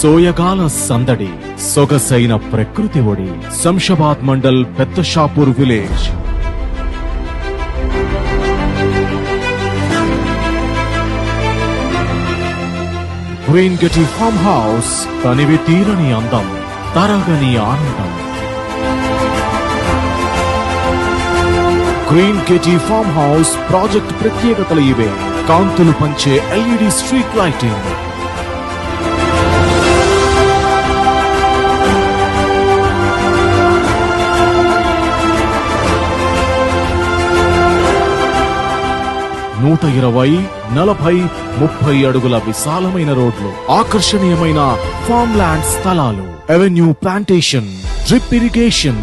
సోయగాల సందడి, సొగసైన ప్రకృతి ఒడి. Shamshabad mandal Pedda Shapur village. Green Getty Farm House, తనివి తీరని అందం, తరగని ఆనందం. Green Getty Farm House project ప్రత్యేకతలు ఇవే. కాంతులు పంచే ఎల్ఈడి స్ట్రీట్ లైటింగ్, నూట 120, 40, 30 అడుగుల విశాలమైన రోడ్లు, ఆకర్షణీయమైన ఫార్మ్ ల్యాండ్ స్థలాలు, అవెన్యూ ప్లాంటేషన్, డ్రిప్ ఇరిగేషన్,